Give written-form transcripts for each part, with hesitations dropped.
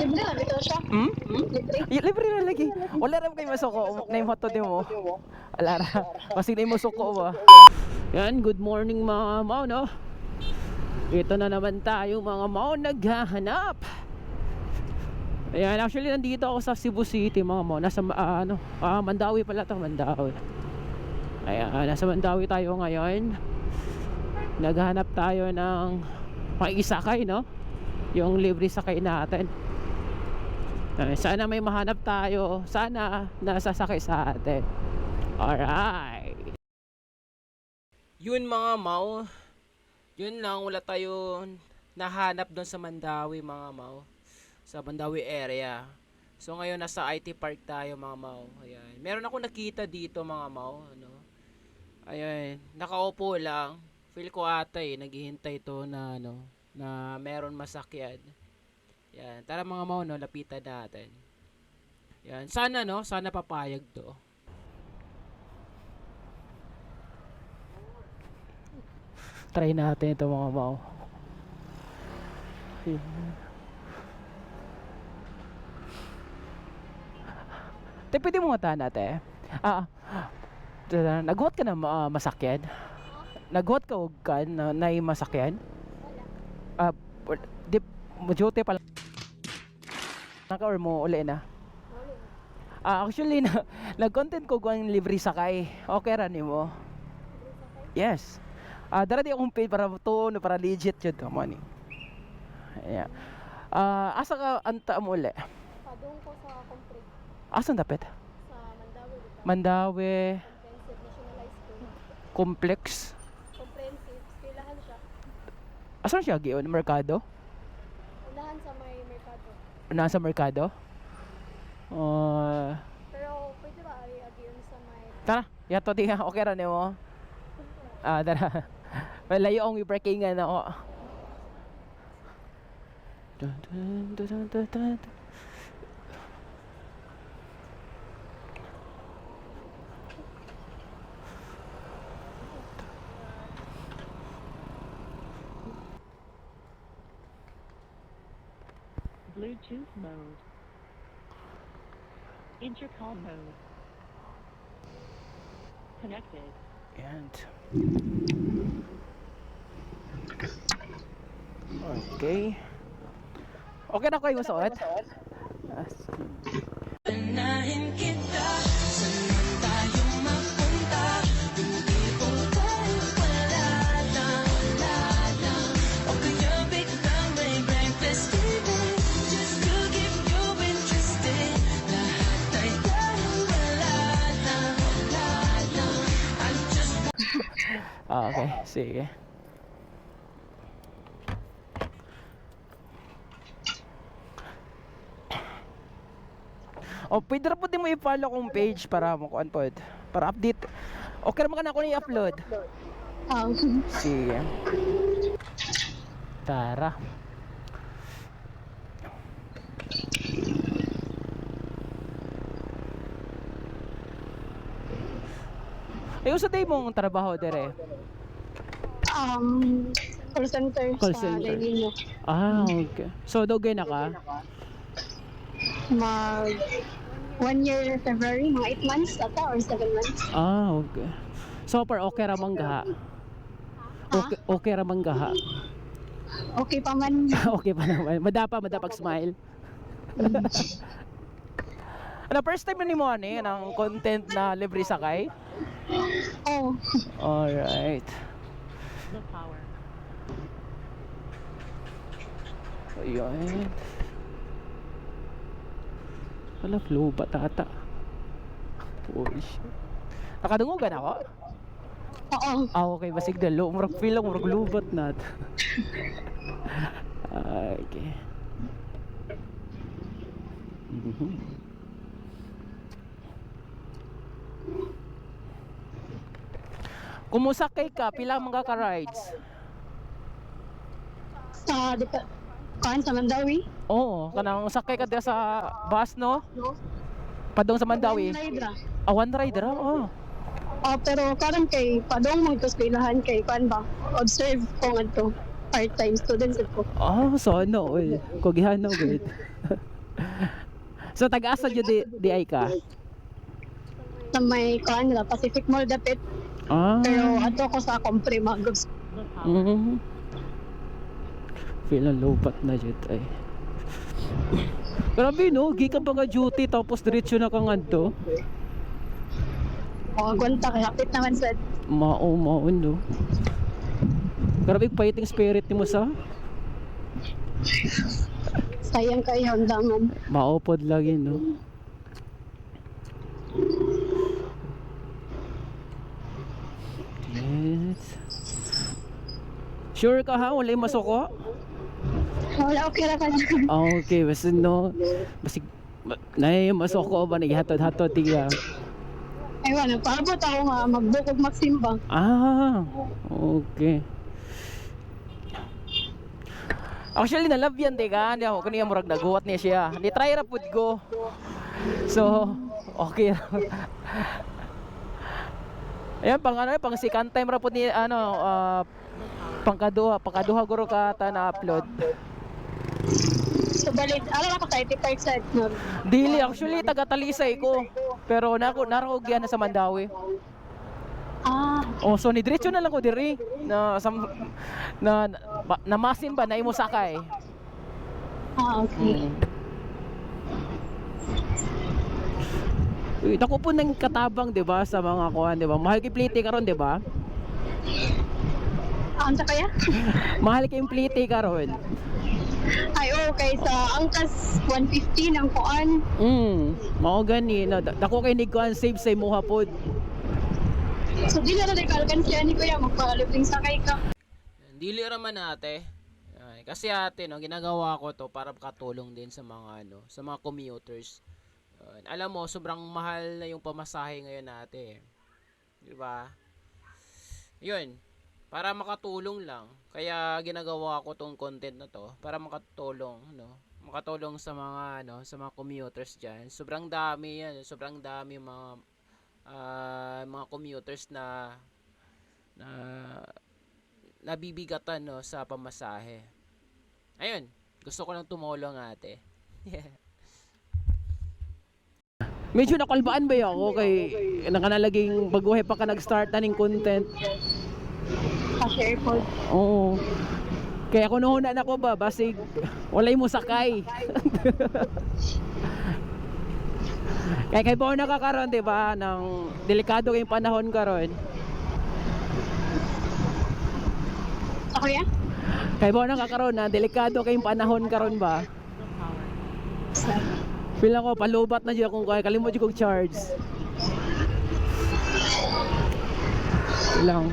libre na bitaw siya. Hmm? Libre. Libre na lagi. Wala rin kayo masuko. Na yung hoto din mo. Wala ra. Kasi na yung masuko ba. Yan, good morning mga mao, no? Ito na naman tayo mga mao naghahanap. Ayan, actually nandito ako sa Cebu City mga mao. Nasa Mandawi pala to, Mandawi. Ayan, nasa Mandawi tayo ngayon. Naghahanap tayo ng pakisakay, no? Yung libre sakay natin. Sana may mahanap tayo. Sana nasasakay sa atin. Alright. Yun mga mau. Yun lang, wala tayo nahanap doon sa Mandawi mga mau. Sa Mandawi area. So ngayon nasa IT Park tayo mga mau. Ayan. Meron ako nakita dito mga mau. Ano? Ayan. Nakaupo lang. Feel ko ata naghihintay to na na meron masakyan. Yan, tara mga mau, no, lapitan natin. Yan, sana sana papayag to. Try natin ito mga mau. Te, pwede mo nga natin. Naghuot ka na masakyan? Naghuot ka og kan na masakyan? Di mo pala naka or mo uli na? Actually nag-content ko kung libre sakay. Okay ra nimo? Yes. Dara di akong paid para to para legit jud ka money. Yeah. Asa ka anta mo uli? Padung ko sa Compre. Asan dapat? Sa Mandawi. Mandawi Comprehensive National High School. Complex. Comprehensive. Kailahan siya. Asan siya giyon? Merkado? Unahan sa may merkado. Nasa merkado? Pero pwede ba agiyon sa may... Tara, yato di nga okay ra nimo. Tara. Malayo ang i-breakingan ako. Dun, dun, dun, dun, dun, dun. Bluetooth mode. Intercom mode. Connected. And okay. Okay na kayo masuot? Anahin kita, saan tayo mapunta? Hindi ko tayo wala lang. O kaya biglang may breakfast TV, just to keep you interested. Lahat ay dahil wala lang. I just okay, sige. Pwede na po din mo i-follow kong page para makuan po. Para update. Okay naman ka na ako na i-upload. Sige. Tara. Sa day mong trabaho dire? Call center. Call sa center. Lainino. Okay. So, dogay na ka? Mag 1 year February, mga 8 months ata or 7 months. Okay. So, per okay ra manggaha? Okay ra manggaha? Okay pa man. Okay pa naman. Madapag smile. First time na ni mo ng content na libre sakay? Oh. Alright. The power. Ayan. Wala, flow ba tata? Holy shit. Nakadungugan ako? Oo. Okay, basig na low. Murag feel lang, murag lubat na. Okay. Kumusakay ka, pila mga ka-rides? Sa Mandawi? Oo, kanang sakay ka diya sa bus, no? Padong sa Mandawi. One rider, oo. Pero karon kay padong mo ito skwilahan kay kan ba? Observe ko ngadto part-time students ko. So ano, kogihan na gud. So taga-asa jud di ay ka? Sa may kuan nila Pacific Mall dapit. Ah. Pero ato ko sa Compre Magos. The power. Feel ang lobat na jud ay. Grabe no, gikan pa nga duty tapos diretso na kang adto. Mga gwanta kay hapit naman sa Mao no. Grabe fighting spirit nimo sa. sayang kayo undangan. Maupod lagi no. Yes. Sure ka ha? Wala yung masuko? Wala okay ra ka. Okay, basta no. Basig na yung masuko ba naghatod-hatod tiga. Ay wala, paabot ako nga magbukog magsimbang. Ah, okay. Actually, nalab yan, diga. Hindi ako kaniya murag naguwat niya siya. Ni try ra pud ko. So, okay. Ayan, pang second time ra pud ni pangkaduha guro ka ta na upload. So balit, alam ako 30% no. Dili actually taga Talisay ko. Pero narog yan na sa Mandawi. Ah, Oh, so ni diretso na lang ko diri na masin ba na imo sakay. okay. Uy, dako po nang katabang 'di ba sa mga kuan 'di ba? Mahal kay plite karon 'di ba? Anta kaya? Mahal kay plite karon. Ay okay, sa angkas 150 ng kuan. Mao gani na dako kay ni kuan save sa imong hapon. So di na nagkalkan siya ni kuya magpalubing sakay ka. Dili raman ate. Ay, kasi ate no ginagawa ko to para makatulong din sa mga sa mga commuters. Alam mo sobrang mahal na yung pamasahe ngayon ate. 'Di ba? 'Yun. Para makatulong lang. Kaya ginagawa ko tong content na to para makatulong, no? Makatulong sa mga sa mga commuters diyan. Sobrang dami 'yan, sobrang dami mga commuters na nabibigatan no sa pamasahe. Ayun, gusto ko lang tumulong ate. Medyo nakalbaan ba ako kay nakanalaging baguhe pa ka nag-start na ning content. Pa-share po. Oo. Kaya kung nuhunan ako ba, basig walay mo sakay. Kaya bawa nakakaroon, di ba, ng delikado kayong panahon karon. Ako ya? Kaya bawa nakakaroon na delikado kayong panahon karon ba? The power. Pila ko palubat na diya kung kaya kalimot jud kog charge. Lang.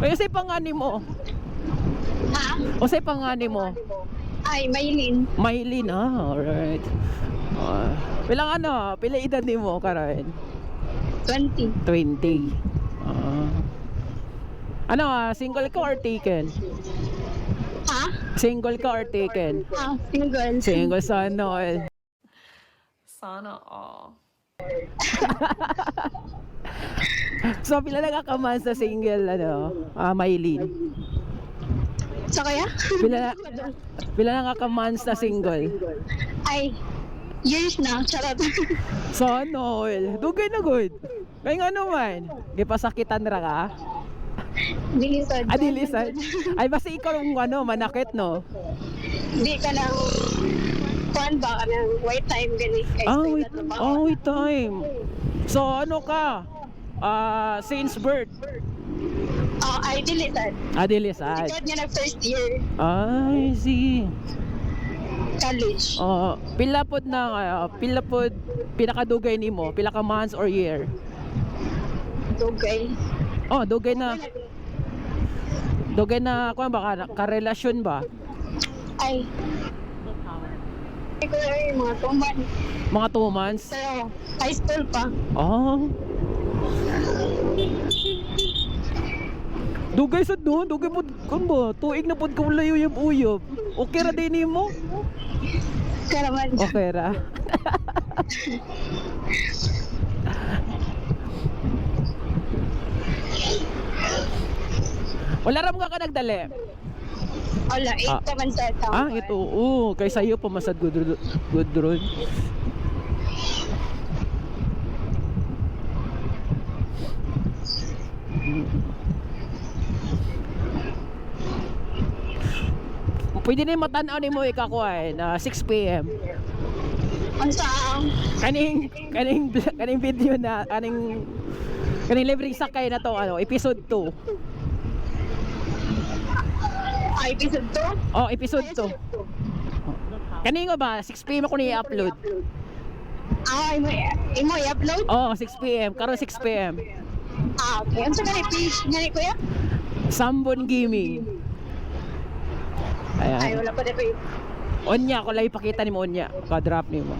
Ay, say pangani mo. Ha? O say pangani mo. Ay, Maylin. Maylin, alright. Pila edad nimo karon? 20. 20. Single ka or taken? Ha? Single ka or taken? Single. Single sana all. Sana all. So pila na ka man sa single Maylin? So kaya? Pila na ka man sa single? Ay, years na. Charot. Sana all. Dugay na good. Kaya nga naman, gipasakitan ra ka? Dilisod. Dilisan. Ay basta ikaw yung manakit no? Di ka nang kuan ba ka ng wait time gani. Wait time. So ano ka? Since birth. Ay, dilisod. Dilisan. Ikaw niya nag first year I see. college. Pila pod pinakadugay nimo? Pila ka months or year? Dugay. Dugay na. Dugay na kuan ba ka relasyon ba? Ay, The power. ikaw ay mga tuman. Mga 2 months? Pero high school pa. Dugay sad no, dugay pod kun ba? Tuig na pod ka wala uyab-uyab. Okay ra din nimo? Karaman. Okay ra. Wala ra mo ka nagdali. Wala, 8 Ah. pa man sa tao. Ito, oo. Kaysa iyo pamasad good ron. Pwede na yung matanaw ni mo ikakuha na 6 p.m. Ang saan? Kaning video na kaning libreng sakay na to ano, episode 2. Episode 2? Oh, episode 2. Kaning ba 6 p.m. ako ni upload. Imo i-upload? Oh, 6 p.m. Karon 6 p.m. Okay. Ano sa ganit page nga ni kuya? Sambon Gaming. Ay, Ayan. wala pa na page. Onya, ko lang ipakita ni mo onya. Pa-drop ni mo.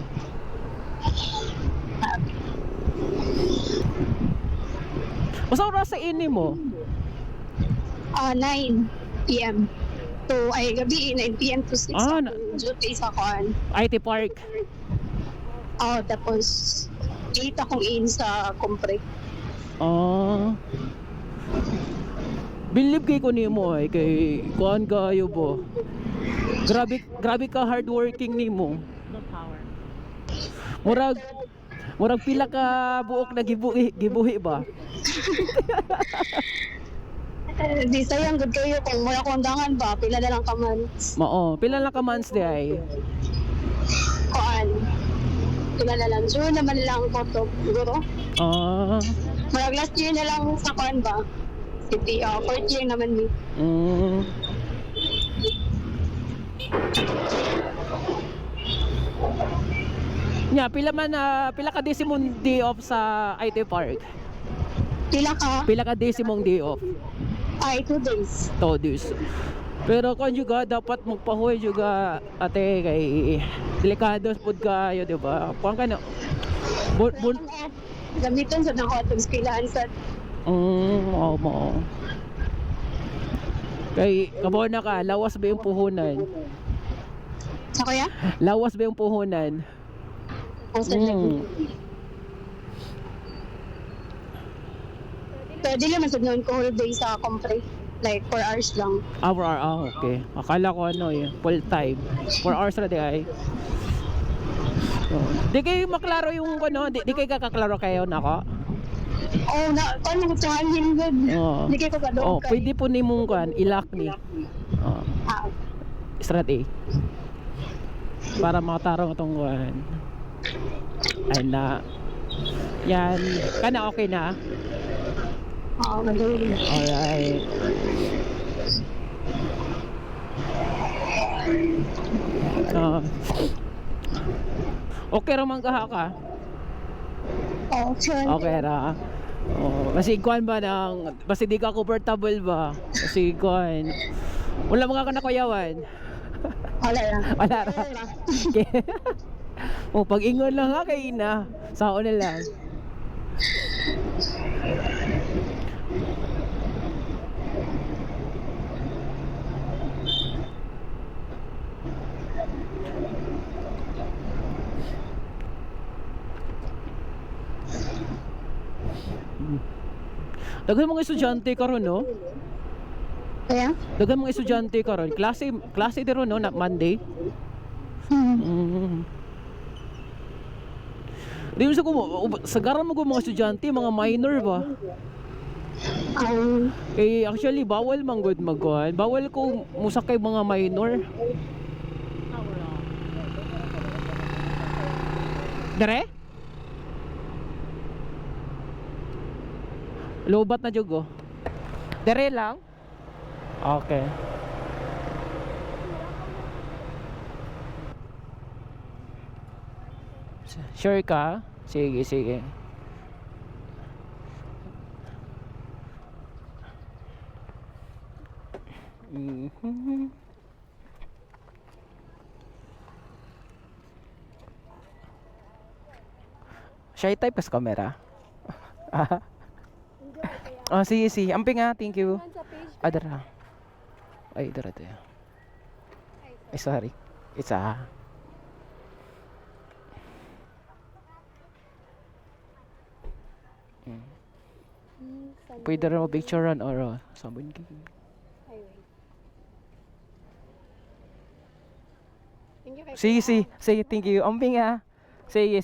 Basta oras sa ini mo. 9 p.m. to, gabi, 9 p.m. to 6 duty sa kuan. IT Park. Tapos 8 akong in sa compre. Believe kay ko nimo ay kay kuan kayo bo. Grabe ka hardworking nimo. The power. Murag pila ka buok na gibuhi ba? Di sayang good kayo kung wala kong dangan ba, pila na lang ka months. Mao, pila lang ka months di ay. Kuan. Pila na lang. June naman lang ko to. Siguro. Marag last year na lang sa kuan ba? City, fourth year naman ni. Nya, pila ka desimong day off sa IT Park? Pila ka? Pila ka desimong day off? 2 days. 2 days. Pero kung juga dapat magpahuwi juga ate kay delikado pud kayo, di ba? Kuan ka na. Gamiton sa nako atong skillahan sa mo. Kay kabaw na ka, lawas ba yung puhunan? sa kuya? Lawas ba yung puhunan? O sa Pwede naman sa noon ko whole day sa compre. Like 4 hours lang. Okay. Akala ko ano eh, full time. 4 hours na di ay. Di kayo maklaro yung ano, di kayo kakaklaro kayo nako. Paano ko tuhanin good? Hindi kayo kadong Pwede po ni mong kan, ilak ni. Strat A. Para makatarong itong kuhan. Ay na. Yan. Kana okay na? Madali. Alright. Okay ra man ka? Okay ra. Kasi kuan ba nang basta di ka comfortable ba? Kasi kuan. Wala mga ka nakuyawan. Wala lang. Wala ra. Okay. Pag-ingon lang ha kay ina. Sao na lang. Daghan mga estudyante karon no? Kaya? Daghan mga estudyante karon. Klase diro no na Monday. Di mo sa garan mo mga estudyante, mga minor ba? Actually bawal man good magkuhan. Bawal ko musakay mga minor. Power off. Dere? Lobat na jugo. Dere lang. Okay. Sure ka? Sige. Shy type kas camera. Sige. Amping nga, thank you. Adara. Ay, dara tayo. Ay, sorry. Isa. Pwede rin mo picturean or sabon ka. Thank you kay Sige, say thank you. Omping ha. Say yes.